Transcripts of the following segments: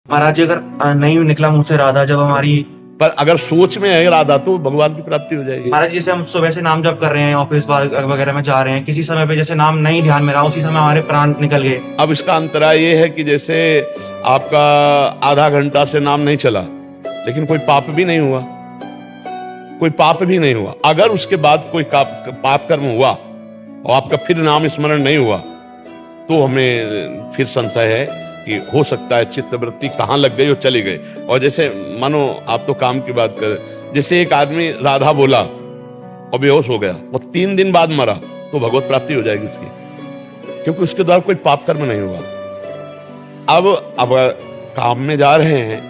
महाराज जी अगर नहीं निकला मुझसे राधा जब हमारी, पर अगर सोच में है राधा तो भगवान की प्राप्ति हो जाएगी। महाराज जैसे हम सुबह से नाम जप कर रहे हैं, ऑफिस वगैरह में जा रहे हैं, किसी समय पे जैसे नाम नहीं ध्यान में रहा, उसी समय हमारे प्राण निकल गए। अब इसका अंतराय ये है कि जैसे आपका आधा घंटा से नाम नहीं चला, लेकिन कोई पाप भी नहीं हुआ, कोई पाप भी नहीं हुआ। अगर उसके बाद कोई पाप कर्म हुआ और आपका फिर नाम स्मरण नहीं हुआ, तो हमें फिर संशय है कि हो सकता है चित्तवृत्ति कहाँ लग गई और चली गई। और जैसे मानो आप तो काम की बात कर, जैसे एक आदमी राधा बोला और बेहोश हो गया और 3 दिन बाद मरा, तो भगवत प्राप्ति हो जाएगी उसकी, क्योंकि उसके द्वारा कोई पाप कर्म नहीं हुआ। अब काम में जा रहे हैं,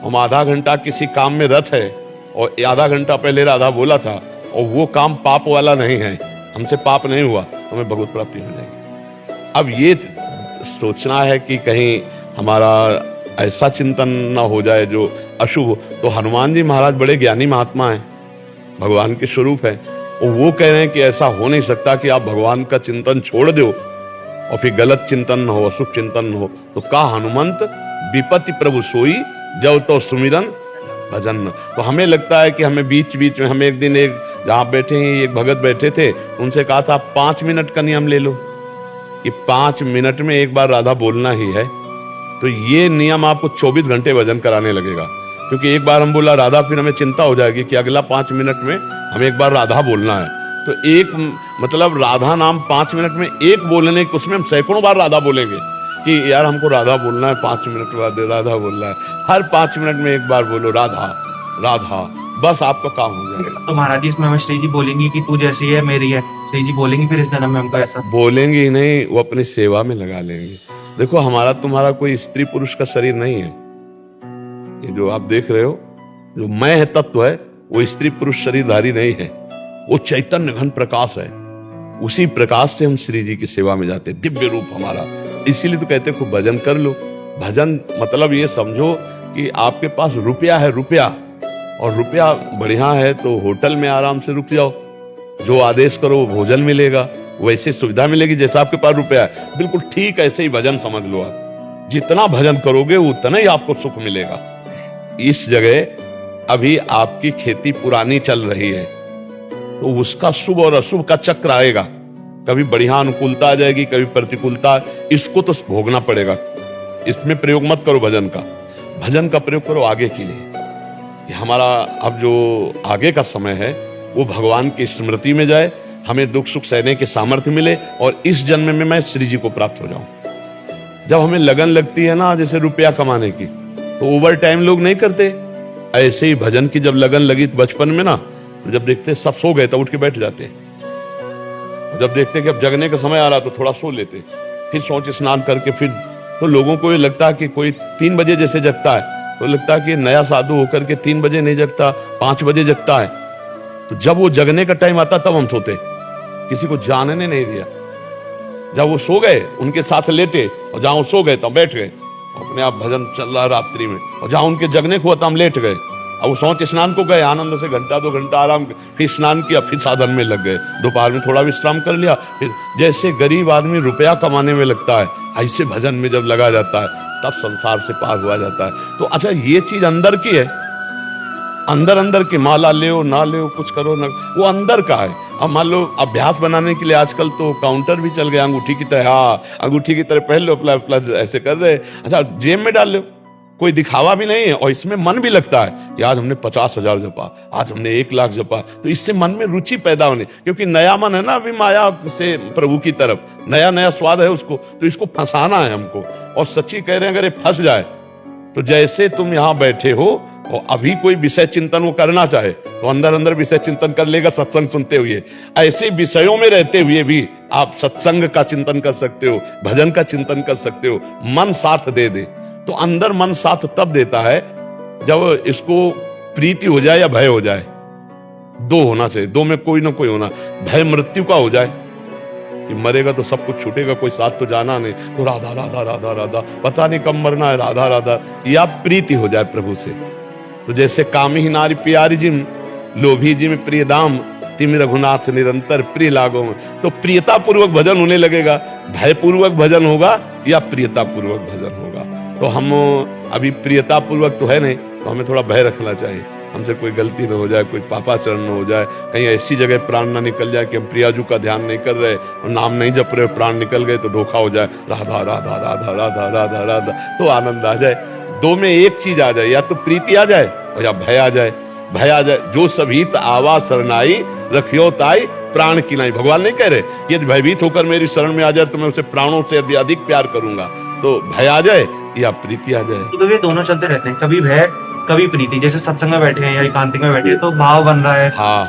हम आधा घंटा किसी काम में रत है और आधा घंटा पहले राधा बोला था और वो काम पाप वाला नहीं है, हमसे पाप नहीं हुआ, तो हमें भगवत प्राप्ति हो जाएगी। अब ये सोचना है कि कहीं हमारा ऐसा चिंतन ना हो जाए जो अशुभ हो। तो हनुमान जी महाराज बड़े ज्ञानी महात्मा हैं, भगवान के स्वरूप है, और वो कह रहे हैं कि ऐसा हो नहीं सकता कि आप भगवान का चिंतन छोड़ दो और फिर गलत चिंतन न हो, अशुभ चिंतन न हो। तो का हनुमंत विपत्ति प्रभु सोई, जब तो सुमिरन भजन। तो हमें लगता है कि हमें बीच बीच में, हम एक दिन एक जहाँ बैठे हैं एक भगत बैठे थे, उनसे कहा था 5 मिनट का नियम ले लो कि 5 मिनट में एक बार राधा बोलना ही है। तो ये नियम आपको 24 घंटे भजन कराने लगेगा, क्योंकि एक बार हम बोला राधा, फिर हमें चिंता हो जाएगी कि अगला 5 मिनट में हमें एक बार राधा बोलना है। तो एक मतलब राधा नाम 5 मिनट में एक बोलने के, उसमें हम सैकड़ों बार राधा बोलेंगे कि यार हमको राधा बोलना है, 5 मिनट बाद राधा बोलना है। हर 5 मिनट में एक बार बोलो राधा राधा, बस आपका काम हो जाएगा। तो महाराज जी इसमें हमें श्री जी बोलेंगी कि तू जैसी है मेरी है, श्री जी बोलेंगी फिर इस जन्म में हमको ऐसा? बोलेंगे ही नहीं, वो अपनी सेवा में लगा लेंगे। देखो हमारा तुम्हारा कोई स्त्री पुरुष का शरीर नहीं है, ये जो आप देख रहे हो, जो मैं है तत्व है, वो स्त्री पुरुष शरीरधारी नहीं है, वो चैतन्य घन प्रकाश है। उसी प्रकाश से हम श्री जी की सेवा में जाते हैं, दिव्य रूप हमारा। इसीलिए तो कहते खूब भजन कर लो। भजन मतलब ये समझो कि आपके पास रुपया है, रुपया, और रुपया बढ़िया है तो होटल में आराम से रुक जाओ, जो आदेश करो वो भोजन मिलेगा, वैसे सुविधा मिलेगी जैसा आपके पास रुपया है। बिल्कुल ठीक ऐसे ही भजन समझ लो आप, जितना भजन करोगे उतना ही आपको सुख मिलेगा। इस जगह अभी आपकी खेती पुरानी चल रही है, तो उसका शुभ और अशुभ का चक्र आएगा, कभी बढ़िया अनुकूलता आ जाएगी, कभी प्रतिकूलता, इसको तो भोगना पड़ेगा। इसमें प्रयोग मत करो भजन का, भजन का प्रयोग करो आगे के लिए। हमारा अब जो आगे का समय है वो भगवान की स्मृति में जाए, हमें दुख सुख सहने के सामर्थ्य मिले, और इस जन्म में मैं श्री जी को प्राप्त हो जाऊं। जब हमें लगन लगती है ना जैसे रुपया कमाने की, तो ओवर टाइम लोग नहीं करते। ऐसे ही भजन की जब लगन लगी बचपन में ना, तो जब देखते सब सो गए तब उठ के बैठ जाते, जब देखते कि अब जगने का समय आ रहा तो थोड़ा सो लेते, फिर सोच स्नान करके फिर। तो लोगों को ये लगता है कि कोई 3 बजे जैसे जगता है, तो लगता है कि नया साधु होकर के 3 बजे नहीं जगता, 5 बजे जगता है। तो जब वो जगने का टाइम आता तब हम सोते, किसी को जानने नहीं दिया। जब वो सो गए उनके साथ लेटे, और जहां वो सो गए तब बैठ गए, अपने आप भजन चल रहा रात्रि में, और जहां उनके जगने को हुआ हम लेट गए। अब वो सोच स्नान को गए, आनंद से घंटा 2 घंटा आराम, फिर स्नान किया, फिर साधन में लग गए, दोपहर में थोड़ा विश्राम कर लिया। फिर जैसे गरीब आदमी रुपया कमाने में लगता है, ऐसे भजन में जब लगा जाता है तब संसार से पार हुआ जाता है। तो अच्छा ये चीज अंदर की है, अंदर अंदर की, माला ले ना ले कुछ करो ना, वो अंदर का है। अब मान लो अभ्यास बनाने के लिए आजकल तो काउंटर भी चल गया, अंगूठी की तरह, हाँ अंगूठी की तरह पहन लो, प्लस ऐसे कर रहे, अच्छा जेब में डाल लो, कोई दिखावा भी नहीं है, और इसमें मन भी लगता है कि आज हमने 50,000 जपा, आज हमने 1 लाख जपा। तो इससे मन में रुचि पैदा होने, क्योंकि नया मन है ना अभी माया से प्रभु की तरफ, नया नया स्वाद है उसको, तो इसको फंसाना है हमको। और सच्ची कह रहे हैं, अगर ये फंस जाए तो जैसे तुम यहाँ बैठे हो और अभी कोई विषय चिंतन वो करना चाहे तो अंदर अंदर विषय चिंतन कर लेगा सत्संग सुनते हुए। ऐसे विषयों में रहते हुए भी आप सत्संग का चिंतन कर सकते हो, भजन का चिंतन कर सकते हो, मन साथ दे दे। तो अंदर मन साथ तब देता है जब इसको प्रीति हो जाए या भय हो जाए, 2 होना चाहिए, 2 में कोई ना कोई होना। भय मृत्यु का हो जाए कि मरेगा तो सब कुछ छूटेगा, कोई साथ तो जाना नहीं, तो राधा राधा राधा राधा, पता नहीं कब मरना है, राधा राधा, या प्रीति हो जाए प्रभु से। तो जैसे कामी ही नारी प्यारी जिम, लोभी जिम प्रिय दाम, तिम रघुनाथ निरंतर प्रिय लागो। तो प्रियता पूर्वक भजन होने लगेगा, भय पूर्वक भजन होगा या प्रियता पूर्वक भजन होगा। तो हम अभी प्रियता पूर्वक तो है नहीं, तो हमें थोड़ा भय रखना चाहिए, हमसे कोई गलती न हो जाए, कोई पापाचरण न हो जाए, कहीं ऐसी जगह प्राण ना निकल जाए कि हम प्रियाजू का ध्यान नहीं कर रहे और नाम नहीं जप रहे, प्राण निकल गए तो धोखा हो जाए। राधा राधा राधा राधा राधा राधा, तो आनंद आ जाए। दो में एक चीज आ जाए, या तो प्रीति आ जाए और या भय आ जाए। भय आ जाए, जो सभीत आवा शरणाई रखियो ताई प्राण की नाई। भगवान नहीं कह रहे कि यदि भयभीत होकर मेरी शरण में आ जाए तो मैं उसे प्राणों से अधिक प्यार करूंगा। तो भय आ जाए या प्रीति आ जाए, तो ये दोनों चलते रहते हैं, कभी भय कभी प्रीति। जैसे सत्संग में बैठे हैं या एकांतिक में बैठे हैं तो भाव बन रहा है, हाँ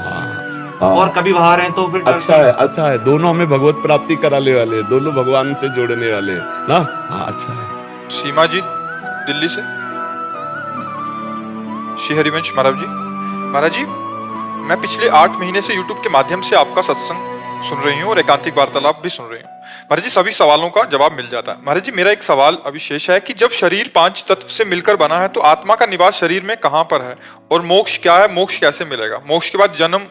हाँ, और कभी बाहर हैं तो फिर अच्छा है। दोनों हमें भगवत प्राप्ति कराने वाले, दोनों भगवान से जोड़ने वाले ना। हाँ, अच्छा है। सीमा जी दिल्ली से। श्री हरिवंश महाराज जी। महाराज जी, मैं पिछले 8 महीने से YouTube के माध्यम से आपका सत्संग सुन रही हूँ और एकांतिक वार्तालाप भी सुन रही हूँ। महाराज जी, सभी सवालों का जवाब मिल जाता है। महाराज जी, मेरा एक सवाल अभी शेष है कि जब शरीर 5 तत्व से मिलकर बना है तो आत्मा का निवास शरीर में कहाँ पर है, और मोक्ष क्या है, मोक्ष कैसे मिलेगा, मोक्ष के बाद जन्म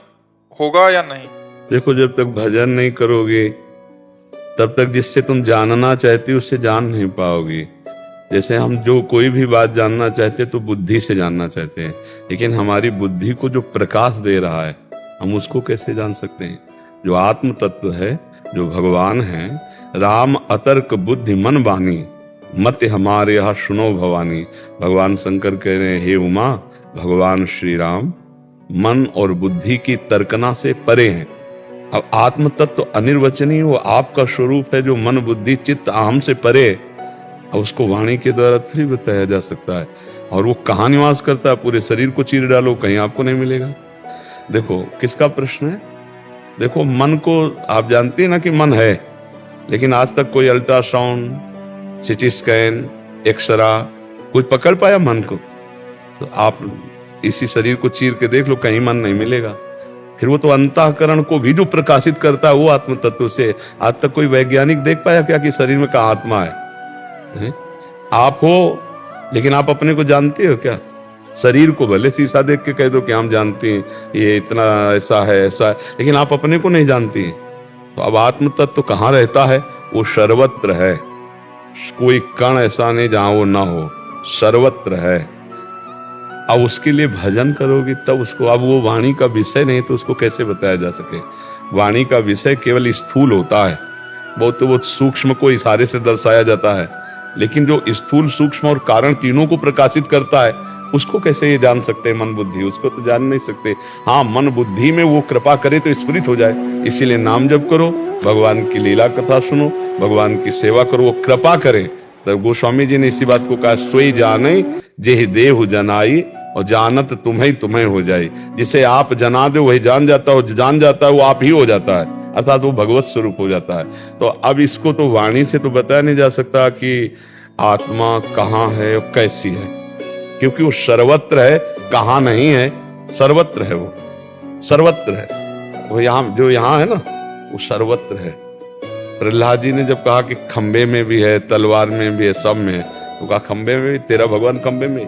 होगा या नहीं? देखो, जब तक भजन नहीं करोगे तब तक जिससे तुम जानना चाहते हो उससे जान नहीं पाओगे। जैसे हम जो कोई भी बात जानना चाहते तो बुद्धि से जानना चाहते हैं, लेकिन हमारी बुद्धि को जो प्रकाश दे रहा है हम उसको कैसे जान सकते हैं? जो आत्म तत्व है, जो भगवान है, राम अतर्क बुद्धि मन बानी, मत हमारे यहाँ सुनो भवानी। भगवान शंकर कह रहे हैं, हे उमा, भगवान श्री राम मन और बुद्धि की तर्कना से परे हैं। अब आत्म तत्व अनिर्वचनीय, वो आपका स्वरूप है जो मन बुद्धि चित्त अहम से परे। अब उसको वाणी के द्वारा थोड़ी बताया जा सकता है। और वो कहाँ निवास करता है? पूरे शरीर को चीर डालो, कहीं आपको नहीं मिलेगा। देखो, किसका प्रश्न है? देखो, मन को आप जानते हैं ना कि मन है, लेकिन आज तक कोई अल्ट्रासाउंड, सिटी स्कैन, एक्सरा कोई पकड़ पाया मन को? तो आप इसी शरीर को चीर के देख लो, कहीं मन नहीं मिलेगा। फिर वो तो अंतःकरण को भी जो प्रकाशित करता है वो आत्म तत्व से। आज तक कोई वैज्ञानिक देख पाया क्या कि शरीर में कहाँ आत्मा है? आप हो, लेकिन आप अपने को जानते हो क्या? शरीर को भले शीशा देख के कह दो कि हम जानते हैं ये इतना ऐसा है ऐसा है, लेकिन आप अपने को नहीं जानती। तो अब आत्म तत्व कहाँ रहता है? वो सर्वत्र है। कोई कण ऐसा नहीं जहां वो ना हो, सर्वत्र है। अब उसके लिए भजन करोगे तब उसको, अब वो वाणी का विषय नहीं तो उसको कैसे बताया जा सके? वाणी का विषय केवल स्थूल होता है, बहुत सूक्ष्म को इशारे से दर्शाया जाता है, लेकिन जो स्थूल, सूक्ष्म और कारण तीनों को प्रकाशित करता है उसको कैसे ये जान सकते हैं? मन बुद्धि, उसको तो जान नहीं सकते। हाँ, मन बुद्धि में वो कृपा करे तो स्फुरित हो जाए। इसीलिए नाम जप करो, भगवान की लीला कथा सुनो, भगवान की सेवा करो, वो कृपा करे। तब गोस्वामी जी ने इसी बात को कहा, सोई जाने जेहि देहु जनाई, और जानत तुम्हें हो जाए। जिसे आप जना दो वही जान जाता है, जान जाता है वो आप ही हो जाता है, अर्थात वो भगवत स्वरूप हो जाता है। तो अब इसको तो वाणी से तो बताया नहीं जा सकता कि आत्मा कहाँ है और कैसी है, क्योंकि वो सर्वत्र है, कहाँ नहीं है, सर्वत्र है। वो सर्वत्र है, वो यहाँ, जो यहाँ है ना, वो सर्वत्र है। प्रहलाद जी ने जब कहा कि खंबे में भी है, तलवार में भी है, सब में है, तो कहा खंबे में भी, तेरा भगवान खंबे में।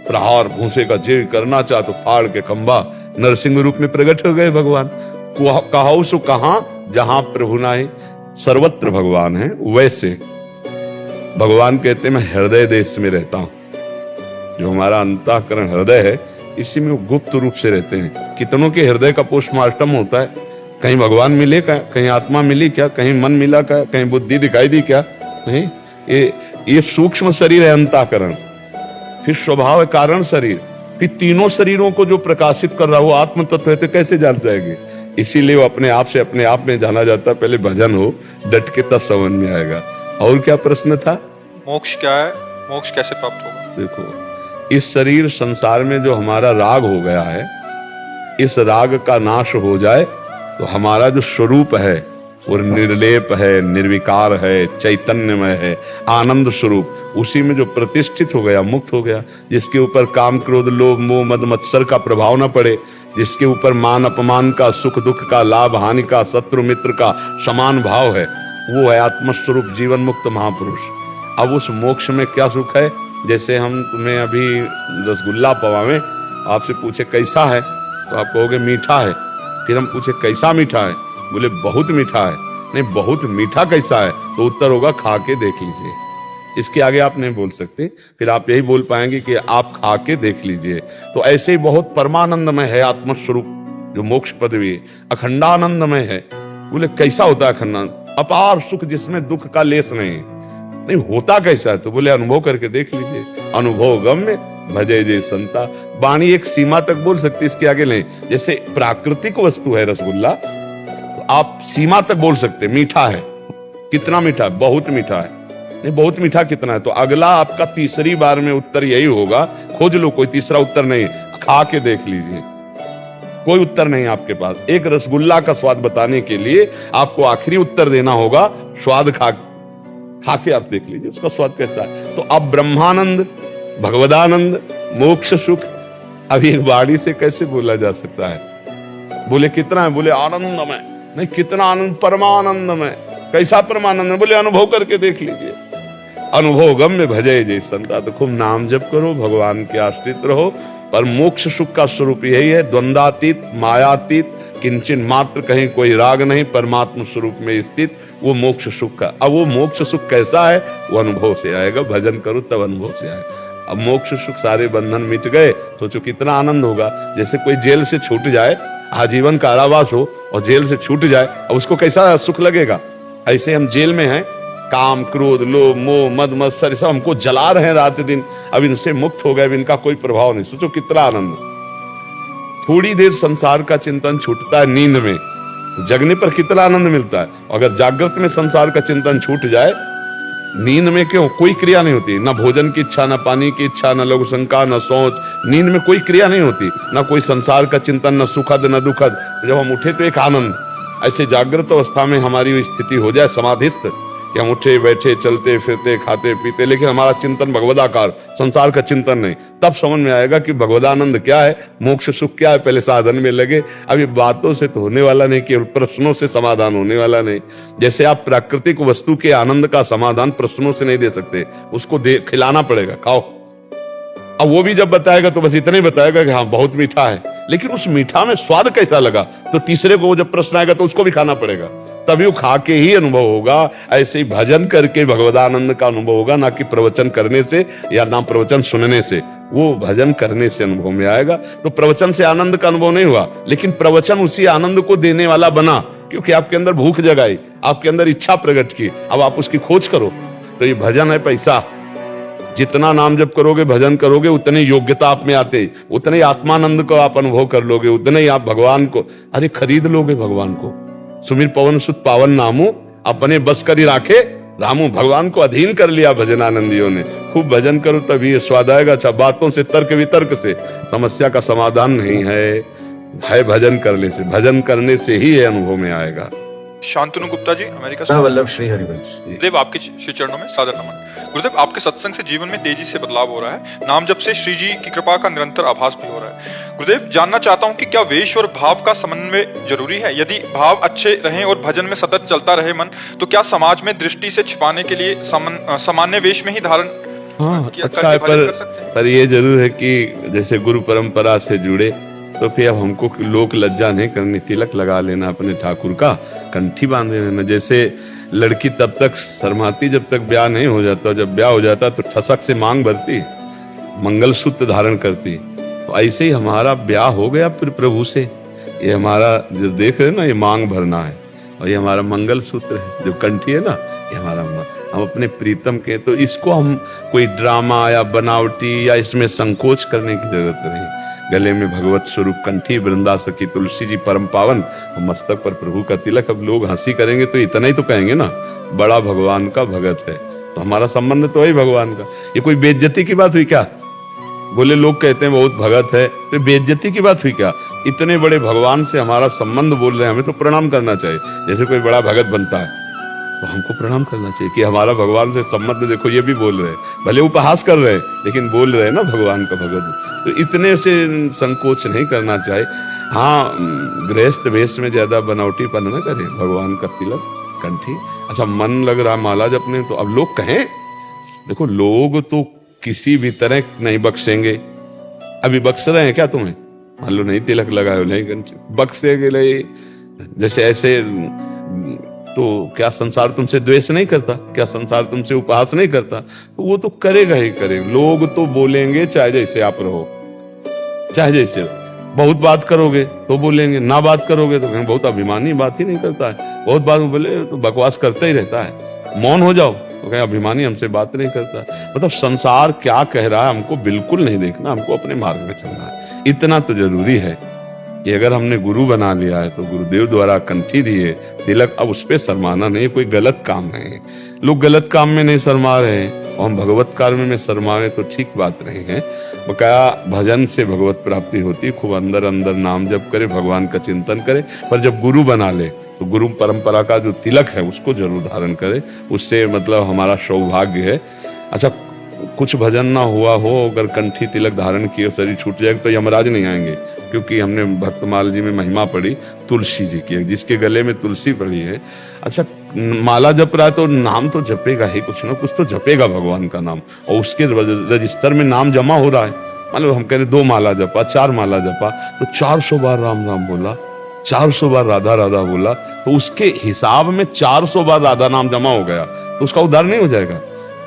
प्रहार भूसे का जे करना चाह तो फाड़ के खंबा, नरसिंह रूप में प्रकट हो गए भगवान। कहा सो कहां जहां प्रभु नाई, सर्वत्र भगवान है। वैसे भगवान कहते मैं हृदय देश में रहता हूं। जो हमारा अंतःकरण हृदय है, इसी में वो गुप्त रूप से रहते हैं। कितनों के हृदय का पोस्टमार्टम होता है, कहीं भगवान मिले क्या, कहीं आत्मा मिली क्या, कहीं मन मिला क्या, कहीं बुद्धि दिखाई दी क्या? नहीं, ये सूक्ष्म शरीर है अंतःकरण, फिर स्वभाव है कारण शरीर, फिर तीनों शरीरों को जो प्रकाशित कर रहा है वो आत्म तत्व है, तो कैसे जान जाएंगे? इसीलिए वो अपने आप से अपने आप में जाना जाता है। पहले भजन हो, डट के तब समझ में आएगा। और क्या प्रश्न था? मोक्ष क्या है, मोक्ष कैसे प्राप्त होगा? देखो, इस शरीर संसार में जो हमारा राग हो गया है, इस राग का नाश हो जाए तो हमारा जो स्वरूप है वो निर्लेप है, निर्विकार है, चैतन्यमय है, आनंद स्वरूप, उसी में जो प्रतिष्ठित हो गया, मुक्त हो गया, जिसके ऊपर काम क्रोध लोभ मोह मद मत्सर का प्रभाव न पड़े, जिसके ऊपर मान अपमान का, सुख दुख का, लाभ हानि का, शत्रु मित्र का समान भाव है, वो है आत्मस्वरूप जीवन मुक्त महापुरुष। अब उस मोक्ष में क्या सुख है? जैसे हम तुम्हें अभी रसगुल्ला पवावें, आपसे पूछे कैसा है तो आप कहोगे मीठा है, फिर हम पूछे कैसा मीठा है, बोले बहुत मीठा है। नहीं, बहुत मीठा कैसा है? तो उत्तर होगा खा के देख लीजिए। इसके आगे आप नहीं बोल सकते, फिर आप यही बोल पाएंगे कि आप खा के देख लीजिए। तो ऐसे ही बहुत परमानंदमय है आत्मस्वरूप जो मोक्ष पदवी है, अखंडानंदमय है। बोले कैसा होता है अखंडानंद? अपार सुख जिसमें दुख का लेस नहीं होता कैसा है? तो बोले अनुभव करके देख लीजिए। अनुभव गम्य भजे जे संता। वाणी एक सीमा तक बोल सकती, इसके आगे नहीं। जैसे प्राकृतिक वस्तु है रसगुल्ला, तो आप सीमा तक बोल सकते मीठा है। कितना मीठा है? बहुत मीठा है। नहीं, बहुत मीठा कितना है? तो अगला आपका तीसरी बार में उत्तर यही होगा, खोज लो, कोई तीसरा उत्तर नहीं, खा के देख लीजिए। कोई उत्तर नहीं आपके पास। एक रसगुल्ला का स्वाद बताने के लिए आपको आखिरी उत्तर देना होगा, स्वाद खा के आप देख लीजिए उसका स्वाद कैसा है। तो अब ब्रह्मानंद, भगवदानंद, मोक्ष सुख, अभी एक वाणी से कैसे बोला जा सकता है? बोले कितना है? बोले आनंदमय। नहीं, कितना आनंद? परमानंदमय। कैसा परमानंद? बोले अनुभव करके देख लीजिए। अनुभव गम्य भजे जे संता। तो खूब नाम जप करो, भगवान के आश्रित रहो। पर मोक्ष सुख का स्वरूप यही है, द्वंद्वातीत, मायातीत, किंचन मात्र कहीं कोई राग नहीं, परमात्मा स्वरूप में स्थित, वो मोक्ष सुख का। अब वो मोक्ष सुख कैसा है? वो अनुभव से आएगा। भजन करो तब अनुभव से आएगा। अब मोक्ष सुख, सारे बंधन मिट गए, सोचो कितना आनंद होगा। जैसे कोई जेल से छूट जाए, आजीवन कारावास हो और जेल से छूट जाए, अब उसको कैसा सुख लगेगा? ऐसे हम जेल में हैं, काम, क्रोध, लोभ, मोह, मद मत्सर सब हमको जला रहे हैं रात दिन। अब इनसे मुक्त हो गए, अब इनका कोई प्रभाव नहीं। सोचो कितना आनंद। थोड़ी देर संसार का चिंतन छूटता है नींद में, तो जगने पर कितना आनंद मिलता है। अगर जागृत में संसार का चिंतन छूट जाए, नींद में क्यों? कोई क्रिया नहीं होती, ना भोजन की इच्छा, ना पानी की इच्छा, ना लघु शंका, ना सोच। नींद में कोई क्रिया नहीं होती, ना कोई संसार का चिंतन, ना सुखद ना दुखद। जब हम उठे तो एक आनंद। ऐसे जागृत अवस्था में हमारी स्थिति हो जाए समाधिस्थ, कि हम उठे बैठे चलते फिरते खाते पीते, लेकिन हमारा चिंतन भगवदाकार, संसार का चिंतन नहीं, तब समझ में आएगा कि भगवदानंद क्या है, मोक्ष सुख क्या है। पहले साधन में लगे। अभी बातों से तो होने वाला नहीं, केवल प्रश्नों से समाधान होने वाला नहीं। जैसे आप प्राकृतिक वस्तु के आनंद का समाधान प्रश्नों से नहीं दे सकते, उसको खिलाना पड़ेगा, खाओ। अब वो भी जब बताएगा तो बस इतना ही बताएगा कि हाँ बहुत मीठा है, लेकिन उस मीठा में स्वाद कैसा लगा, तो तीसरे को जब प्रश्न आएगा तो उसको भी खाना पड़ेगा, तभी वो खा के ही अनुभव होगा। ऐसे ही भजन करके भगवदानंद का अनुभव होगा, ना कि प्रवचन करने से या ना प्रवचन सुनने से। वो भजन करने से अनुभव में आएगा। तो प्रवचन से आनंद का अनुभव नहीं हुआ, लेकिन प्रवचन उसी आनंद को देने वाला बना, क्योंकि आपके अंदर भूख जगाई, आपके अंदर इच्छा प्रकट की। अब आप उसकी खोज करो। तो ये भजन है पैसा। जितना नाम जप करोगे, भजन करोगे, उतनी योग्यता आप में आते, उतने आत्मानंद को आप अनुभव कर लोगे, उतने ही आप भगवान को अरे खरीद लोगे। भगवान को सुमिर पवन सुत पावन नामू, अपने बस करी राखे रामू। भगवान को अधीन कर लिया भजनानंदियों ने। खूब भजन करो तभी ये स्वाद आएगा। अच्छा, बातों से, तर्क वितर्क से समस्या का समाधान नहीं है भजन करने से। भजन करने से ही ये अनुभव में आएगा। शांतनु गुप्ता जी, अमेरिका से। वल्लभ श्री हरिवंश। गुरुदेव, आपके श्री चरणों में सादर नमन। गुरुदेव, आपके सत्संग से जीवन में तेजी से बदलाव हो रहा है। नाम जप से श्री जी की कृपा का निरंतर आभास भी हो रहा है। गुरुदेव, जानना चाहता हूँ कि क्या वेश और भाव का समन्वय जरूरी है? यदि भाव अच्छे रहें और भजन में सतत चलता रहे मन, तो क्या समाज में दृष्टि से छिपाने के लिए सामान्य वेश में ही धारण अच्छा है, पर ये जरूर है कि जैसे गुरु परंपरा से जुड़े, तो फिर अब हमको लोक लज्जा नहीं करनी, तिलक लगा लेना अपने ठाकुर का, कंठी बांध लेना। जैसे लड़की तब तक शर्माती जब तक ब्याह नहीं हो जाता, जब ब्याह हो जाता तो ठसक से मांग भरती, मंगलसूत्र धारण करती। तो ऐसे ही हमारा ब्याह हो गया फिर प्रभु से। ये हमारा जो देख रहे हैं ना, ये मांग भरना है, और ये हमारा मंगलसूत्र है, जो कंठी है ना, ये हमारा हम अपने प्रीतम के। तो इसको हम कोई ड्रामा या बनावटी या इसमें संकोच करने की जरूरत नहीं। गले में भगवत स्वरूप कंठी, वृंदा सखी तुलसी जी परम पावन, मस्तक पर प्रभु का तिलक। अब लोग हंसी करेंगे तो इतना ही तो कहेंगे ना, बड़ा भगवान का भगत है। तो हमारा संबंध तो वही भगवान का। ये कोई बेइज्जती की बात हुई क्या? बोले लोग कहते हैं बहुत भगत है, तो बेइज्जती की बात हुई क्या? इतने बड़े भगवान से हमारा संबंध बोल रहे हैं, हमें तो प्रणाम करना चाहिए। जैसे कोई बड़ा भगत बनता है तो हमको प्रणाम करना चाहिए कि हमारा भगवान से संबंध देखो। ये भी बोल रहे हैं, भले उपहास कर रहे हैं, लेकिन बोल रहे हैं ना भगवान का भगत। तो इतने से संकोच नहीं करना चाहिए। हाँ, गृहस्थ वेश में ज्यादा बनावटीपन न करें। भगवान का तिलक, कंठी। अच्छा, मन लग रहा माला जपने, तो अब लोग कहें, देखो लोग तो किसी भी तरह नहीं बख्शेंगे। अभी बख्श रहे हैं क्या तुम्हें? मान लो नहीं तिलक लगाए, नहीं बख्शे के लिए। जैसे ऐसे तो क्या संसार तुमसे द्वेष नहीं करता? क्या संसार तुमसे उपहास नहीं करता? तो वो तो करेगा ही करेगा। लोग तो बोलेंगे चाहे जैसे आप रहो, चाहे जैसे हो। बहुत बात करोगे तो बोलेंगे, ना बात करोगे तो कहेंगे बहुत अभिमानी, बात ही नहीं करता है। बहुत बात बोले तो बकवास करता ही रहता है। मौन हो जाओ तो कहें अभिमानी, हमसे बात नहीं करता। मतलब संसार क्या कह रहा है हमको बिल्कुल नहीं देखना, हमको अपने मार्ग में चलना है। इतना तो जरूरी है कि अगर हमने गुरु बना लिया है तो गुरुदेव द्वारा कंठी दिए तिलक, अब उस पर शर्माना नहीं, कोई गलत काम नहीं है। लोग गलत काम में नहीं शर्मा रहे हैं और हम भगवत कार्य में शर्माए तो ठीक बात नहीं है। बकाया भजन से भगवत प्राप्ति होती, खूब अंदर अंदर नाम जप करे, भगवान का चिंतन करे। पर जब गुरु बना ले तो गुरु परंपरा का जो तिलक है उसको जरूर धारण करे, उससे मतलब हमारा सौभाग्य है। अच्छा, कुछ भजन ना हुआ हो, अगर कंठी तिलक धारण किए शरीर छूट जाएगा तो यमराज नहीं आएंगे, क्योंकि हमने भक्तमाल जी में महिमा पढ़ी तुलसी जी की, जिसके गले में तुलसी पड़ी है। अच्छा, माला जप रहा है तो नाम तो जपेगा ही, कुछ ना कुछ तो जपेगा भगवान का नाम, और उसके रजिस्टर में नाम जमा हो रहा है। मान लो हम कह रहे 2 माला जपा, 4 माला जपा, तो 400 बार राम राम बोला, 400 बार राधा राधा बोला, तो उसके हिसाब में 400 बार राधा नाम जमा हो गया, तो उसका उद्धार नहीं हो जाएगा?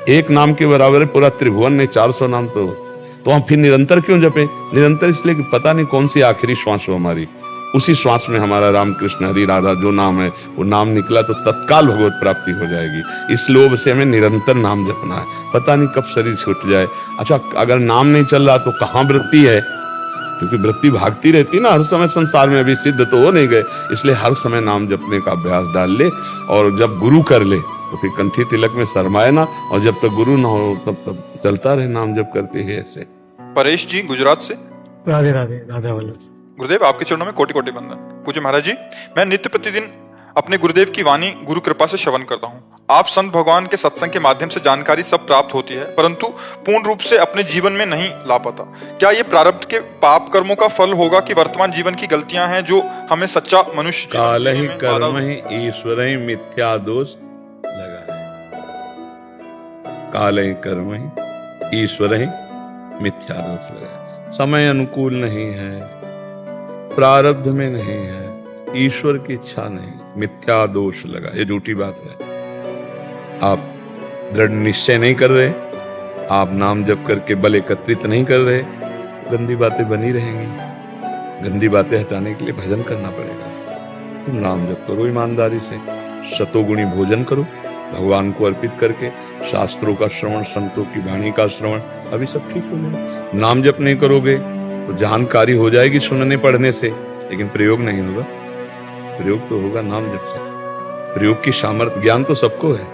एक नाम के बराबर है पूरा त्रिभुवन ने 400 नाम। तो हम फिर निरंतर क्यों जपे? निरंतर इसलिए कि पता नहीं कौन सी आखिरी श्वास हो हमारी, उसी श्वास में हमारा राम कृष्ण हरि राधा जो नाम है वो नाम निकला तो तत्काल भगवत प्राप्ति हो जाएगी। इस लोभ से हमें निरंतर नाम जपना है, पता नहीं कब शरीर छूट जाए। अच्छा, अगर नाम नहीं चल रहा तो कहाँ वृत्ति है? क्योंकि वृत्ति भागती रहती ना हर समय संसार में, अभी सिद्ध तो हो नहीं गए, इसलिए हर समय नाम जपने का अभ्यास डाल ले। और जब गुरु कर ले तो फिर कंठी तिलक में शर्माए ना, और जब तक गुरु ना हो तब चलता रहे नाम जप करते ही ऐसे। परेश जी गुजरात से। राधे राधे, राधा वल्लभ। गुरुदेव आपके चरणों में कोटि कोटि वंदन। पूज्य महाराज जी, मैं नित्य प्रतिदिन अपने गुरुदेव की वाणी गुरु कृपा से श्रवण करता हूँ। आप संत भगवान के सत्संग के माध्यम से जानकारी सब प्राप्त होती है, परंतु पूर्ण रूप से अपने जीवन में नहीं ला पाता। क्या ये प्रारब्ध के पाप कर्मों का फल होगा कि वर्तमान जीवन की गलतियां हैं जो हमें सच्चा मनुष्य काल ही कर्म ही ईश्वर ही मिथ्या दोष लगाए। काल ही कर्म ही ईश्वर ही मिथ्या दोष लगाए। समय अनुकूल नहीं है, प्रारब्ध में नहीं है, ईश्वर की इच्छा नहीं, मिथ्या दोष लगा। ये झूठी बात है। आप दृढ़ निश्चय नहीं कर रहे, आप नाम जप करके बल एकत्रित नहीं कर रहे, गंदी बातें बनी रहेंगी। गंदी बातें हटाने के लिए भजन करना पड़ेगा। तुम नाम जप करो ईमानदारी से, शतोगुणी भोजन करो भगवान को अर्पित करके, शास्त्रों का श्रवण, संतों की वाणी का श्रवण, अभी सब ठीक हो जाएगा। नाम जप नहीं करोगे तो जानकारी हो जाएगी सुनने पढ़ने से, लेकिन प्रयोग नहीं होगा। प्रयोग तो होगा नाम जप से। प्रयोग की सामर्थ्य, ज्ञान तो सबको है,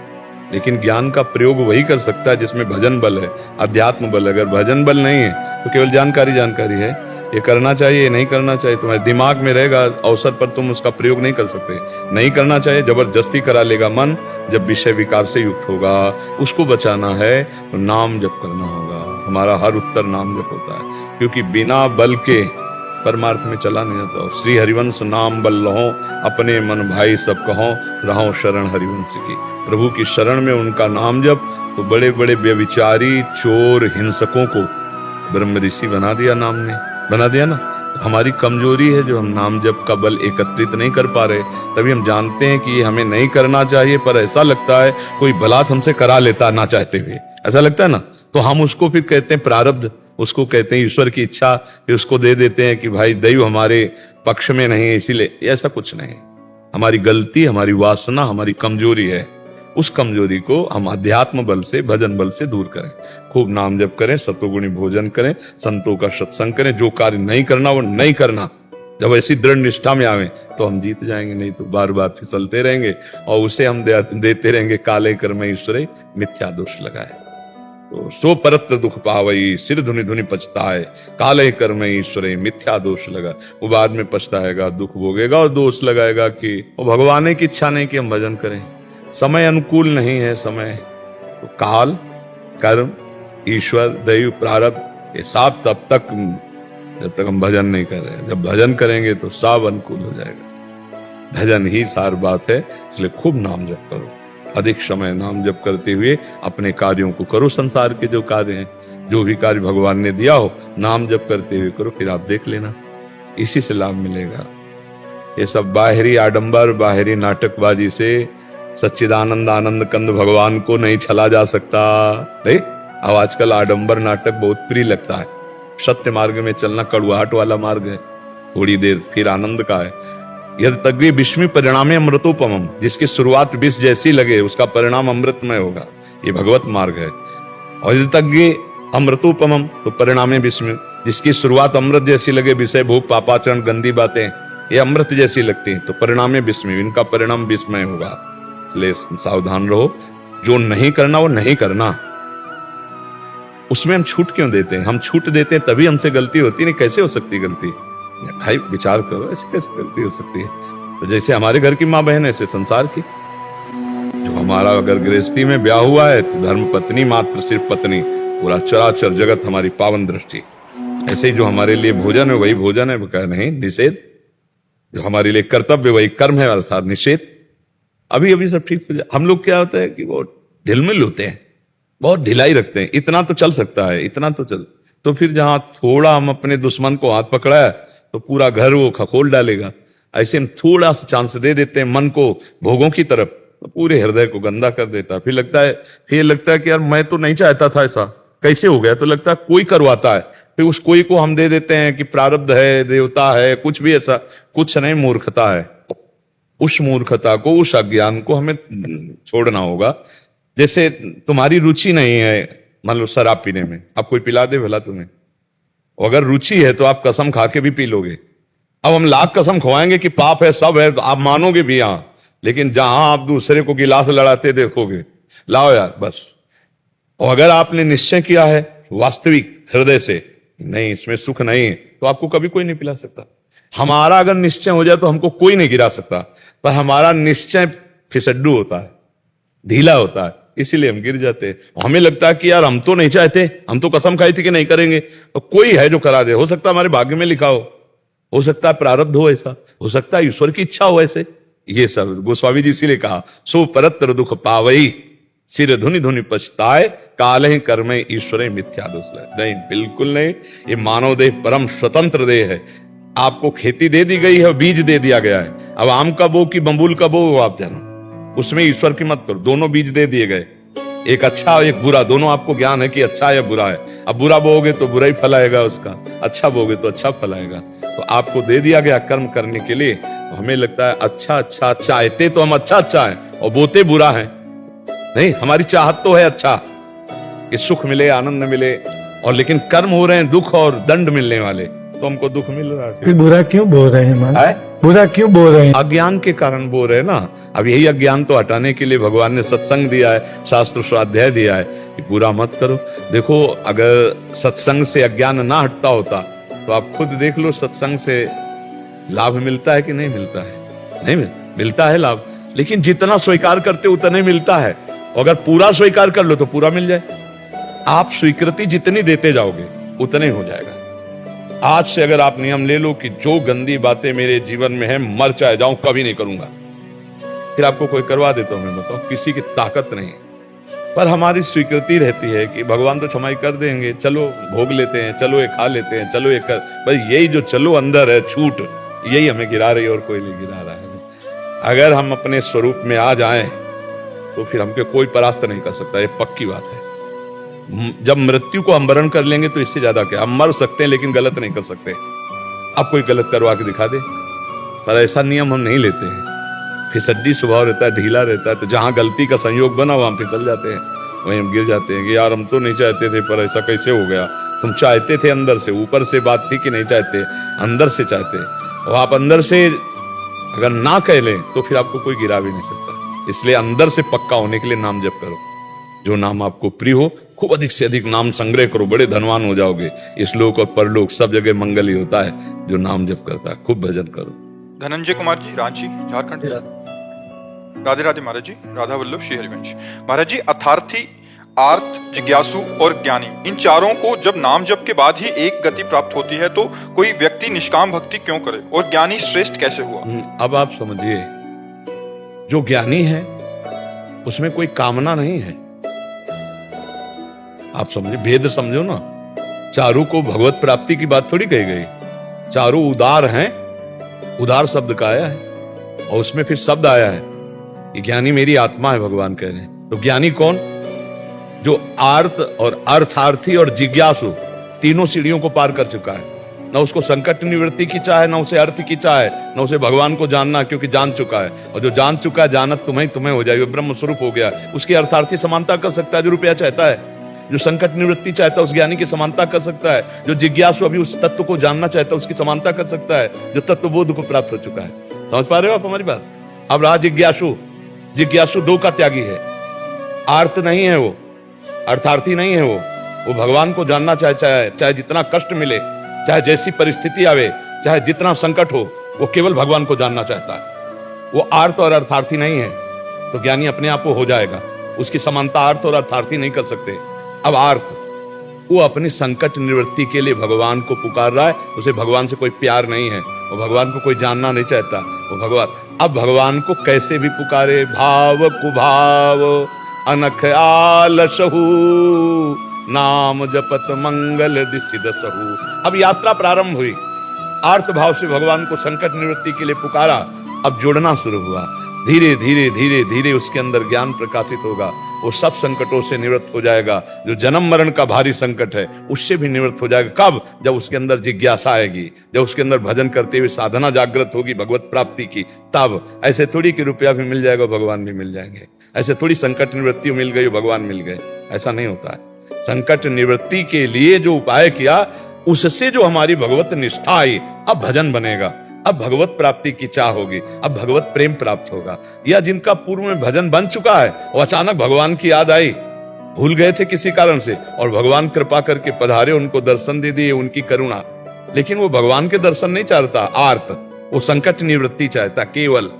लेकिन ज्ञान का प्रयोग वही कर सकता है जिसमें भजन बल है, अध्यात्म बल। अगर भजन बल नहीं है तो केवल जानकारी है, ये करना चाहिए, ये नहीं करना चाहिए, तुम्हारे दिमाग में रहेगा, अवसर पर तुम उसका प्रयोग नहीं कर सकते। नहीं करना चाहिए, जबरदस्ती करा लेगा मन। जब विषय विकार से युक्त होगा, उसको बचाना है तो नाम जप करना होगा। हमारा हर उत्तर नाम जप होता है, क्योंकि बिना बल के परमार्थ में चला नहीं जाता। श्री हरिवंश नाम बल लहो, अपने मन भाई सब कहो, रहो शरण हरिवंश की। प्रभु की शरण में उनका नाम जप, तो बड़े बड़े व्यभिचारी, चोर, हिंसकों को ब्रह्म ऋषि बना दिया, नाम ने बना दिया ना। हमारी कमजोरी है जो हम नाम जप का बल एकत्रित नहीं कर पा रहे। तभी हम जानते हैं कि ये हमें नहीं करना चाहिए, पर ऐसा लगता है कोई बलात् हमसे करा लेता ना चाहते हुए, ऐसा लगता है ना, तो हम उसको फिर कहते हैं प्रारब्ध, उसको कहते हैं ईश्वर की इच्छा, फिर उसको दे देते हैं कि भाई दैव हमारे पक्ष में नहीं है इसीलिए। ऐसा कुछ नहीं, हमारी गलती, हमारी वासना, हमारी कमजोरी है। उस कमजोरी को हम अध्यात्म बल से, भजन बल से दूर करें। खूब नाम जप करें, सतोगुणी भोजन करें, संतों का सत्संग करें। जो कार्य नहीं करना वो नहीं करना। जब ऐसी दृढ़ निष्ठा में आवे तो हम जीत जाएंगे, नहीं तो बार बार फिसलते रहेंगे और उसे हम देते रहेंगे काले कर्म ईश्वरे मिथ्या दोष लगाए। तो सो परत दुख पावई, सिर धुनि धुनि पछताए, काले कर्म ईश्वरे मिथ्या दोष लगा। वो बाद में पछताएगा, दुख भोगेगा और दोष लगाएगा कि वो भगवान की इच्छा नहीं कि हम भजन करें। समय अनुकूल नहीं है। समय तो काल, कर्म, ईश्वर, दैव, प्रारब्ध, ये सब तब तक जब तक हम भजन नहीं कर रहे। जब भजन करेंगे तो सब अनुकूल हो जाएगा। भजन ही सार बात है, इसलिए खूब नाम जप करो। अधिक समय नाम जप करते हुए अपने कार्यों को करो। संसार के जो कार्य हैं, जो भी कार्य भगवान ने दिया हो, नाम जप करते हुए करो, फिर आप देख लेना, इसी से लाभ मिलेगा। ये सब बाहरी आडंबर, बाहरी नाटकबाजी से सच्चिदानंद आनंद कंद भगवान को नहीं छला जा सकता। नहीं, अब आजकल आडंबर नाटक बहुत प्रिय लगता है। सत्य मार्ग में चलना कड़ुआहट वाला मार्ग है, थोड़ी देर फिर आनंद का है। यदि तग्री विस्मी परिणामे अमृतोपमम, जिसकी शुरुआत विष जैसी लगे उसका परिणाम अमृतमय होगा, ये भगवत मार्ग है। और यदि तग्री अमृतोपमम तो परिणामे विस्मी, जिसकी शुरुआत अमृत जैसी लगे, विषय भोग पापाचरण गंदी बातें ये अमृत जैसी लगती हैं, तो परिणामे विस्मी, इनका परिणाम विस्मय होगा। इसलिए सावधान रहो, जो नहीं करना वो नहीं करना, उसमें हम छूट क्यों देते हैं? हम छूट देते हैं तभी हमसे गलती होती नहीं। कैसे हो सकती गलती? भाई विचार करो, ऐसे कैसे गलती हो सकती है? तो जैसे हमारे घर की माँ बहन, ऐसे संसार की। जो हमारा अगर गृहस्थी में ब्याह हुआ है तो धर्म पत्नी मात्र सिर्फ पत्नी, पूरा चराचर जगत हमारी पावन दृष्टि। ऐसे ही जो हमारे लिए भोजन है वही भोजन है, कह नहीं निषेध। जो हमारे लिए कर्तव्य वही कर्म है, अर्थात निषेध। अभी अभी सब ठीक हो जाए। हम लोग क्या होता है कि वो ढिलमिल होते हैं, बहुत ढिलाई रखते हैं। इतना तो चल सकता है, इतना तो चल, तो फिर जहां थोड़ा हम अपने दुश्मन को हाथ पकड़ा है तो पूरा घर वो खखोल डालेगा। ऐसे हम थोड़ा सा चांस दे देते हैं मन को भोगों की तरफ, तो पूरे हृदय को गंदा कर देता है। फिर लगता है कि यार मैं तो नहीं चाहता था ऐसा, कैसे हो गया? तो लगता है कोई करवाता है, फिर उस कोई को हम दे देते हैं कि प्रारब्ध है, देवता है, कुछ भी ऐसा कुछ नहीं, मूर्खता है। उस मूर्खता को, उस अज्ञान को हमें छोड़ना होगा। जैसे तुम्हारी रुचि नहीं है मान लो शराब पीने में, अब कोई पिला दे भला तुम्हें, अगर रुचि है तो आप कसम खा के भी पी लोगे। अब हम लाख कसम खवाएंगे कि पाप है, सब है, तो आप मानोगे भी यहां, लेकिन जहां आप दूसरे को गिलास लड़ाते देखोगे, लाओ यार बस। और अगर आपने निश्चय किया है वास्तविक हृदय से, नहीं इसमें सुख नहीं है, तो आपको कभी कोई नहीं पिला सकता। हमारा अगर निश्चय हो जाए तो हमको कोई नहीं गिरा सकता, पर हमारा निश्चय फिसड्डू होता है, ढीला होता है, इसीलिए हम गिर जाते हैं। हमें लगता है कि यार हम तो नहीं चाहते, हम तो कसम खाई थी कि नहीं करेंगे, तो कोई है जो करा दे। हो सकता है हमारे भाग्य में लिखा हो सकता है प्रारब्ध हो ऐसा, हो सकता है ईश्वर की इच्छा हो ऐसे। ये सब गोस्वामी जी इसीलिए कहा, सो परत्र दुख पावई सिर धुनि धुनि पछताए, काल ही कर्म ईश्वर मिथ्या दोष। नहीं, बिल्कुल नहीं। ये मानव देह परम स्वतंत्र देह है। आपको खेती दे दी गई है, बीज दे दिया गया है। अब आम का बो कि बम्बुल का बो वो आप जानो, उसमें ईश्वर की मत करो। दोनों बीज दे दिए गए, एक अच्छा और एक बुरा, दोनों आपको ज्ञान है कि अच्छा या बुरा है। अब बुरा बोओगे तो बुरा ही फल आएगा उसका, अच्छा बोगे तो अच्छा फल आएगा। तो आपको दे दिया गया कर्म करने के लिए। तो हमें लगता है अच्छा अच्छा चाहते तो हम अच्छा है और बोते बुरा है। नहीं, हमारी चाहत तो है अच्छा कि सुख मिले, आनंद मिले, और लेकिन कर्म हो रहे हैं दुख और दंड मिलने वाले, तो हमको दुख मिल रहा है। फिर बुरा क्यों बोल रहे हैं मान? बुरा क्यों बोल रहे हैं? अज्ञान के कारण बोल रहे हैं ना। अब यही अज्ञान तो हटाने के लिए भगवान ने सत्संग दिया है, शास्त्र स्वाध्याय दिया है कि बुरा मत करो। देखो, अगर सत्संग से अज्ञान ना हटता होता तो आप खुद देख लो, सत्संग से लाभ मिलता है कि नहीं मिलता है? नहीं मिलता है लाभ, लेकिन जितना स्वीकार करते उतना ही मिलता है। अगर पूरा स्वीकार कर लो तो पूरा मिल जाए। आप स्वीकृति जितनी देते जाओगे उतने हो जाएगा। आज से अगर आप नियम ले लो कि जो गंदी बातें मेरे जीवन में है, मर चाहे जाऊं, कभी नहीं करूंगा, फिर आपको कोई करवा देता हूं, मैं बताऊं, किसी की ताकत नहीं है। पर हमारी स्वीकृति रहती है कि भगवान तो क्षमा कर देंगे, चलो भोग लेते हैं, चलो ये खा लेते हैं, चलो ये कर, भाई यही जो चलो अंदर है छूट, यही हमें गिरा रही है और कोई नहीं गिरा रहा है। अगर हम अपने स्वरूप में आ जाएं तो फिर हमको कोई परास्त नहीं कर सकता, ये पक्की बात है। जब मृत्यु को हम वरण कर लेंगे तो इससे ज्यादा क्या, हम मर सकते हैं लेकिन गलत नहीं कर सकते। अब कोई गलत करवा के दिखा दे, पर ऐसा नियम हम नहीं लेते हैं। फिसड्डी स्वभाव रहता है, ढीला रहता है, तो जहां गलती का संयोग बना वहां फिसल जाते हैं, वहीं हम गिर जाते हैं कि यार हम तो नहीं चाहते थे पर ऐसा कैसे हो गया। तुम चाहते थे अंदर से, ऊपर से बात थी कि नहीं चाहते, अंदर से चाहते, और आप अंदर से अगर ना कह लें तो फिर आपको कोई गिरा भी नहीं सकता। इसलिए अंदर से पक्का होने के लिए नाम जप करो, जो नाम आपको प्रिय हो, खूब अधिक से अधिक नाम संग्रह करो, बड़े धनवान हो जाओगे। इस लोक और परलोक सब जगह मंगल ही होता है जो नाम जप करता है। खूब भजन करो। धनंजय कुमार जी, रांची, झारखंड। राधे राधे महाराज जी। राधा वल्लभ श्री हरिवंश। महाराज जी, अर्थार्थी, आर्त, जिज्ञासु और ज्ञानी, इन चारों को जब नाम जप के बाद ही एक गति प्राप्त होती है, तो कोई व्यक्ति निष्काम भक्ति क्यों करे और ज्ञानी श्रेष्ठ कैसे हुआ? अब आप समझिए, जो ज्ञानी है उसमें कोई कामना नहीं है। आप समझे, भेद समझो ना। चारों को भगवत प्राप्ति की बात थोड़ी कही गई। चारों उदार हैं, उदार शब्द का आया है और उसमें फिर शब्द आया है ये ज्ञानी मेरी आत्मा है, भगवान कह रहे हैं। तो ज्ञानी कौन? जो आर्त और अर्थार्थी और जिज्ञासु तीनों सीढ़ियों को पार कर चुका है। ना उसको संकट निवृत्ति की चाह है, ना उसे अर्थ की चाह है, ना उसे भगवान को जानना, क्योंकि जान चुका है। और जो जान चुका है, जानत तुम्हें हो जाएगी, ब्रह्म स्वरूप हो गया। उसकी अर्थार्थी समानता कर सकता है जो रुपया चाहता है, जो संकट निवृत्ति चाहता है उस ज्ञानी की समानता कर सकता है, जो जिज्ञासु अभी उस तत्व को जानना चाहता है उसकी समानता कर सकता है, जो तत्व बोध को प्राप्त हो चुका है। समझ पा रहे हो आप हमारी बात? अब रहा जिज्ञासु। जिज्ञासु दो का त्यागी है, आर्त नहीं है वो, अर्थार्थी नहीं है वो भगवान को जानना चाहे जितना कष्ट मिले, चाहे जैसी परिस्थिति आवे, चाहे जितना संकट हो, वो केवल भगवान को जानना चाहता है। वो आर्त और अर्थार्थी नहीं है। तो ज्ञानी अपने आप को हो जाएगा, उसकी समानता आर्त और अर्थार्थी नहीं कर सकते। अब आर्त, वो अपनी संकट निवृत्ति के लिए भगवान को पुकार रहा है, उसे भगवान से कोई प्यार नहीं है, वो भगवान को कोई जानना नहीं चाहता, वो भगवान। अब भगवान को कैसे भी पुकारे, भाव कुभाव अनख आलसहु, नाम जपत मंगल दिसिदसहु। अब यात्रा प्रारंभ हुई, आर्त भाव से भगवान को संकट निवृत्ति के लिए पुकारा, अब जुड़ना शुरू हुआ। धीरे धीरे धीरे धीरे उसके अंदर ज्ञान प्रकाशित होगा, वो सब संकटों से निवृत्त हो जाएगा। जो जन्म मरण का भारी संकट है उससे भी निवृत्त हो जाएगा। कब? जब उसके अंदर जिज्ञासा आएगी, जब उसके अंदर भजन करते हुए साधना जागृत होगी भगवत प्राप्ति की। तब ऐसे थोड़ी कि रुपया भी मिल जाएगा, भगवान भी मिल जाएंगे। ऐसे थोड़ी संकट निवृत्ति मिल गई, भगवान मिल गए, ऐसा नहीं होता है। संकट निवृत्ति के लिए जो उपाय किया, उससे जो हमारी भगवत निष्ठा आई, अब भजन बनेगा, अब भगवत प्राप्ति की चाह होगी, अब भगवत प्रेम प्राप्त होगा। या जिनका पूर्व में भजन बन चुका है, वो अचानक भगवान की याद आई, भूल गए थे किसी कारण से, और भगवान कृपा करके पधारे, उनको दर्शन दे दिए, उनकी करुणा। लेकिन वो भगवान के दर्शन नहीं चाहता आर्त, वो संकट निवृत्ति चाहता केवल।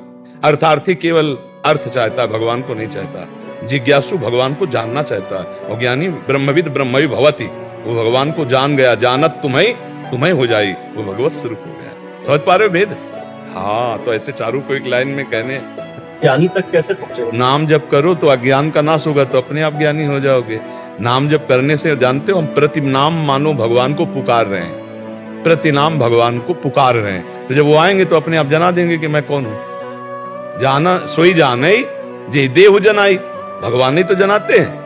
अर्थार्थी केवल अर्थ चाहता, भगवान को नहीं चाहता। जिज्ञासु भगवान को जानना चाहता, और ज्ञानी ब्रह्मविद ब्रह्मवि भवति, वो भगवान को जान गया, जानत तुम्हें हो जाई, वो भगवत स्वरूप हो गया। समझ पा रहे हो भेद? हाँ, तो ऐसे चारों को एक लाइन में कहने, ज्ञानी तक कैसे पहुंचे? नाम जप करो तो अज्ञान का नाश होगा, तो अपने आप ज्ञानी हो जाओगे। नाम जप करने से, जानते हो, हम प्रति नाम मानो भगवान को पुकार रहे हैं, प्रति नाम भगवान को पुकार रहे हैं। तो जब वो आएंगे तो अपने आप जना देंगे कि मैं कौन हूं। जाना सोई जाने जे देहु जनाई, भगवान नहीं तो जनाते हैं,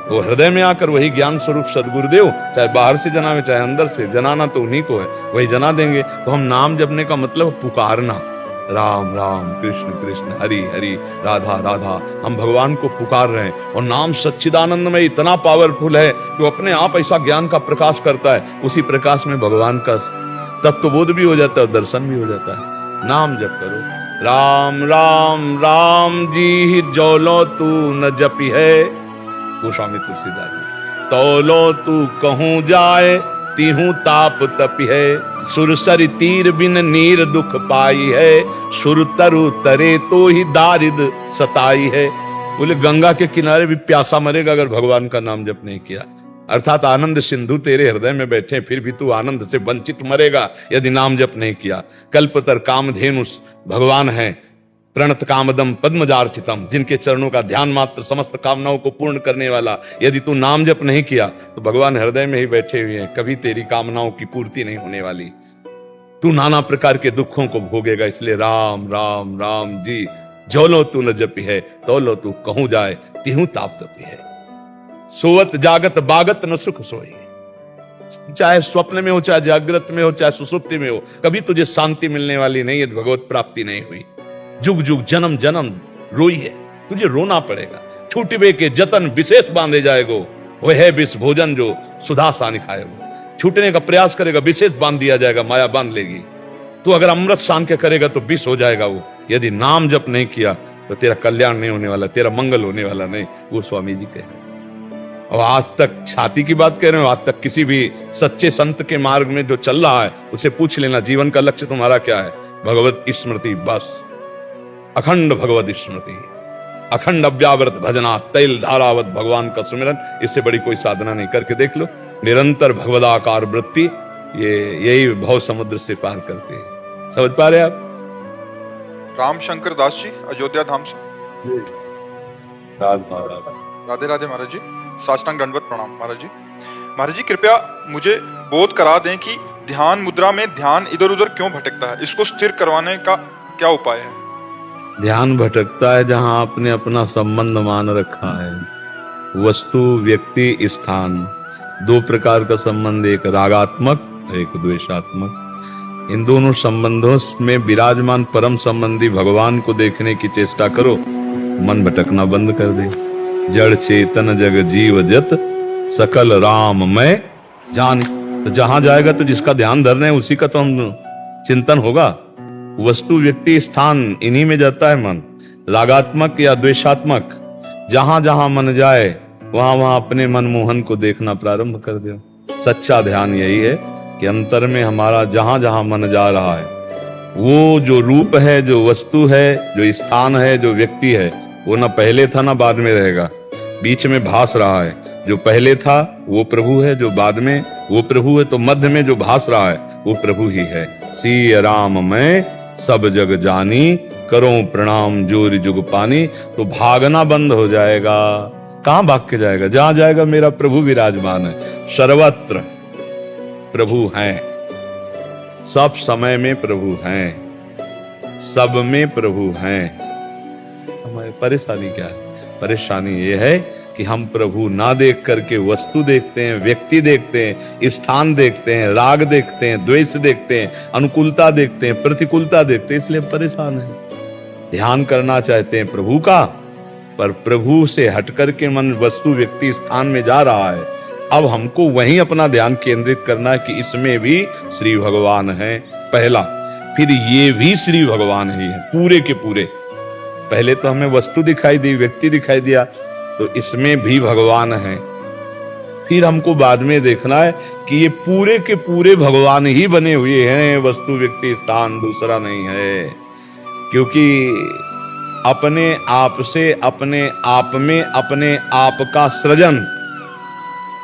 वो हृदय में आकर वही ज्ञान स्वरूप सदगुरुदेव, चाहे बाहर से जनावे चाहे अंदर से, जनाना तो उन्हीं को है, वही जना देंगे। तो हम नाम जपने का मतलब पुकारना, राम राम कृष्ण कृष्ण हरि हरि राधा राधा, हम भगवान को पुकार रहे हैं। और नाम सच्चिदानंद में इतना पावरफुल है कि वो अपने आप ऐसा ज्ञान का प्रकाश करता है, उसी प्रकाश में भगवान का तत्वबोध भी हो जाता है और दर्शन भी हो जाता है। नाम जप करो, राम राम राम जी जौलो तू न जपी है, गोस्वामी तुलसीदास। तौलो तू कहूं जाए तीहूं ताप तपी है, सुरसरी तीर बिन नीर दुख पाई है, सुर तरु तरे तो ही दारिद सताई है। बोले गंगा के किनारे भी प्यासा मरेगा अगर भगवान का नाम जप नहीं किया। अर्थात आनंद सिंधु तेरे हृदय में बैठे, फिर भी तू आनंद से वंचित मरेगा यदि नाम जप नहीं किया। कल्पतर कामधेनु भगवान है, प्रणत कामदम पद्मजार्चितम, जिनके चरणों का ध्यान मात्र समस्त कामनाओं को पूर्ण करने वाला। यदि तू नाम जप नहीं किया तो भगवान हृदय में ही बैठे हुए हैं, कभी तेरी कामनाओं की पूर्ति नहीं होने वाली। तू नाना प्रकार के दुखों को भोगेगा। इसलिए राम राम राम जी जौलो तू न जपी है, तौलो तू कहूं जाए तिहूं ताप तपी है। सोवत जागत बागत न सुख सोई, चाहे स्वप्न में हो, चाहे जागृत में हो, चाहे सुसुप्ति में हो, कभी तुझे शांति मिलने वाली नहीं है, भगवत प्राप्ति नहीं हुई। जुग जुग जन्म जन्म रोई है, तुझे रोना पड़ेगा। छूटबे के जतन विशेष बांधे जाएगो, वह है विष भोजन जो सुधा सानि खाएगो। छूटने का प्रयास करेगा, विशेष बांध दिया जाएगा, माया बांध लेगी। तू अगर अमृत सान के करेगा तो विष हो जाएगा वो। यदि नाम जप नहीं किया तो तेरा कल्याण नहीं होने वाला, तेरा मंगल होने वाला नहीं। वो स्वामी जी कह रहे हैं। और आज तक छाती की बात कह रहे हो, आज तक किसी भी सच्चे संत के मार्ग में जो चल रहा है उसे पूछ लेना, जीवन का लक्ष्य तुम्हारा क्या है? भगवत स्मृति, बस अखंड भगवत स्मृति, अखंड अव्यावृत भजना, तैल धारावत भगवान का सुमिरन। इससे बड़ी कोई साधना नहीं, करके देख लो। निरंतर भगवदाकार वृत्ति, यही भव समुद्र से पार करती है। समझ पा रहे आप? राम शंकर दास जी, अयोध्या धाम से। राधे राधे महाराज जी, साष्टांग दंडवत प्रणाम महाराज जी। महाराज जी कृपया मुझे बोध करा दें कि ध्यान मुद्रा में ध्यान इधर उधर क्यों भटकता है, इसको स्थिर करवाने का क्या उपाय है? ध्यान भटकता है जहां आपने अपना संबंध मान रखा है। वस्तु, व्यक्ति, स्थान, दो प्रकार का संबंध, एक रागात्मक, एक द्वेषात्मक। इन दोनों संबंधों में विराजमान परम संबंधी भगवान को देखने की चेष्टा करो, मन भटकना बंद कर दे। जड़ चेतन जग जीव जत सकल राम मैं जान। तो जहां जाएगा तो जिसका ध्यान धरना है उसी का तो हम चिंतन होगा। वस्तु, व्यक्ति, स्थान, इन्हीं में जाता है मन। रागात्मक या द्वेषात्मक, जहां जहां मन जाए वहां वहां अपने मनमोहन को देखना प्रारंभ कर दो। सच्चा ध्यान यही है कि अंतर में हमारा जहां जहां मन जा रहा है, वो जो रूप है, जो वस्तु है, जो स्थान है, जो व्यक्ति है, वो ना पहले था ना बाद में रहेगा, बीच में भास रहा है। जो पहले था वो प्रभु है, जो बाद में वो प्रभु है, तो मध्य में जो भास रहा है वो प्रभु ही है। सिय राम मैं सब जग जानी, करो प्रणाम जोरि जुग पानी। तो भागना बंद हो जाएगा। कहां भाग के जाएगा? जहां जाएगा मेरा प्रभु विराजमान है। सर्वत्र प्रभु हैं, सब समय में प्रभु हैं, सब में प्रभु हैं। हमारी परेशानी क्या है? परेशानी ये है कि हम प्रभु ना देख करके वस्तु देखते हैं, व्यक्ति देखते हैं, स्थान देखते हैं, राग देखते हैं, द्वेष देखते हैं, अनुकूलता देखते हैं, प्रतिकूलता देखते हैं, इसलिए परेशान है। ध्यान करना चाहते हैं प्रभु का, पर प्रभु से हट करके मन वस्तु, व्यक्ति, स्थान में जा रहा है। अब हमको वहीं अपना ध्यान केंद्रित करना है कि इसमें भी श्री भगवान है पहला, फिर ये भी श्री भगवान ही है पूरे के पूरे। पहले तो हमें वस्तु दिखाई दी, व्यक्ति दिखाई दिया, तो इसमें भी भगवान है। फिर हमको बाद में देखना है कि ये पूरे के पूरे भगवान ही बने हुए हैं, वस्तु, व्यक्ति, स्थान दूसरा नहीं है। क्योंकि अपने आप से, अपने आप में, अपने आप का सृजन,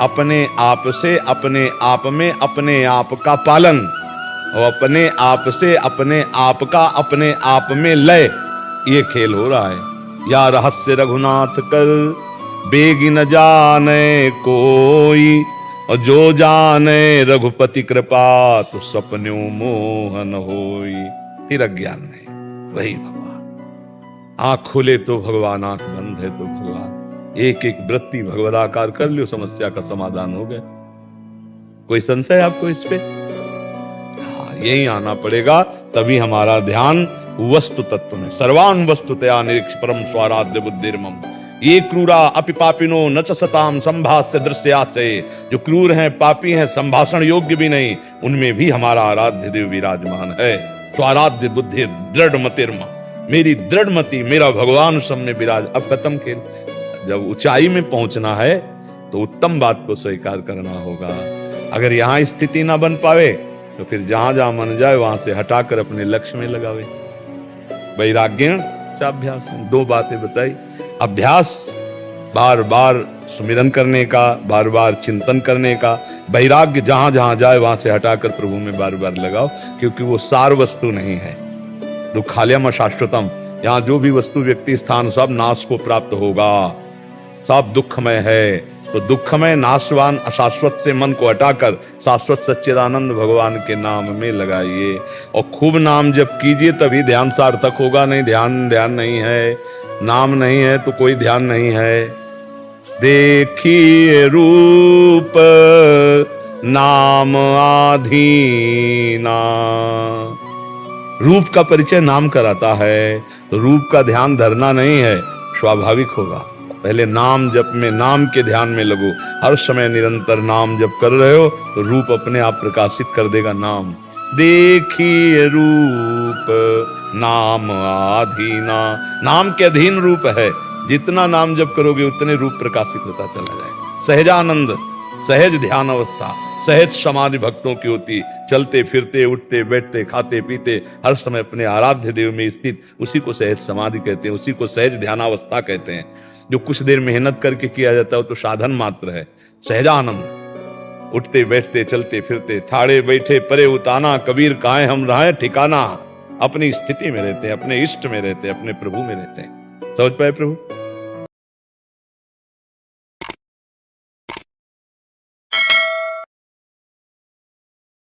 अपने आप से, अपने आप में, अपने आप का पालन, और अपने आप से, अपने आप का अपने आप में लय, ये खेल हो रहा है। या रहस्य रघुनाथ कर बेगी न जाने कोई, और जो जाने रघुपति कृपा तो सपन्यों मोहन होई। फिर अज्ञान नहीं, वही भगवान। आंख खुले तो भगवान, आंख बंद है तो भगवान। एक एक वृत्ति भगवदाकार कर लियो, समस्या का समाधान हो गया। कोई संशय आपको इस पे? हाँ, यही आना पड़ेगा, तभी हमारा ध्यान वस्तु तत्व में। सर्वान वस्तुतया निरीक्ष परम स्वाराध्य बुद्धिर्मम ये क्रूरा अपि पापिनो न च सताम संभाष्य दृश्यासे। जो क्रूर हैं, पापी हैं, संभाषण योग्य भी नहीं, उनमें भी हमारा आराध्य देव विराजमान है। स्वाराध्य बुद्धि दृढ़ मतिर्म, मेरी दृढ़ मति, मेरा भगवान सब में विराज। अब खत्म खेल। जब ऊंचाई में पहुंचना है तो उत्तम बात को स्वीकार करना होगा। अगर यहाँ स्थिति ना बन पावे तो फिर जहां जहां मन जाए वहां से हटाकर अपने लक्ष्य में लगावे। वैराग्य चाभ्यास, दो बातें बताई। अभ्यास, बार बार सुमिरन करने का, बार बार चिंतन करने का। वैराग्य, जहां जहां जाए वहां से हटाकर प्रभु में बार बार लगाओ, क्योंकि वो सार वस्तु नहीं है। दुखालयम अशाश्वतम, यहाँ जो भी वस्तु, व्यक्ति, स्थान सब नाश को प्राप्त होगा, सब दुखमय है। तो दुखमय, नाशवान, अशाश्वत से मन को हटाकर शाश्वत सच्चिदानंद भगवान के नाम में लगाइए और खूब नाम जप कीजिए, तभी ध्यान सार्थक होगा। नहीं ध्यान नहीं है, नाम नहीं है तो कोई ध्यान नहीं है। देखिए रूप नाम आधीना, रूप का परिचय नाम कराता है, तो रूप का ध्यान धरना नहीं है, स्वाभाविक होगा। पहले नाम जप में, नाम के ध्यान में लगो। हर समय निरंतर नाम जप कर रहे हो तो रूप अपने आप प्रकाशित कर देगा। नाम देखिए रूप नाम आधीना, नाम के अधीन रूप है। जितना नाम जप करोगे उतने रूप प्रकाशित होता चला जाएगा। सहजानंद, सहज ध्यान अवस्था, सहज समाधि भक्तों की होती। चलते फिरते, उठते बैठते, खाते पीते, हर समय अपने आराध्य देव में स्थित, उसी को सहज समाधि कहते हैं, उसी को सहज ध्यानावस्था कहते हैं। जो कुछ देर मेहनत करके किया जाता है वो तो साधन मात्र है। सहजानंद, उठते बैठते, चलते फिरते, ठाड़े बैठे, परे उताना, कबीर काहे हम रहे ठिकाना। अपनी स्थिति में रहते हैं, अपने इष्ट में रहते हैं, अपने प्रभु में रहते हैं। समझ पाए प्रभु?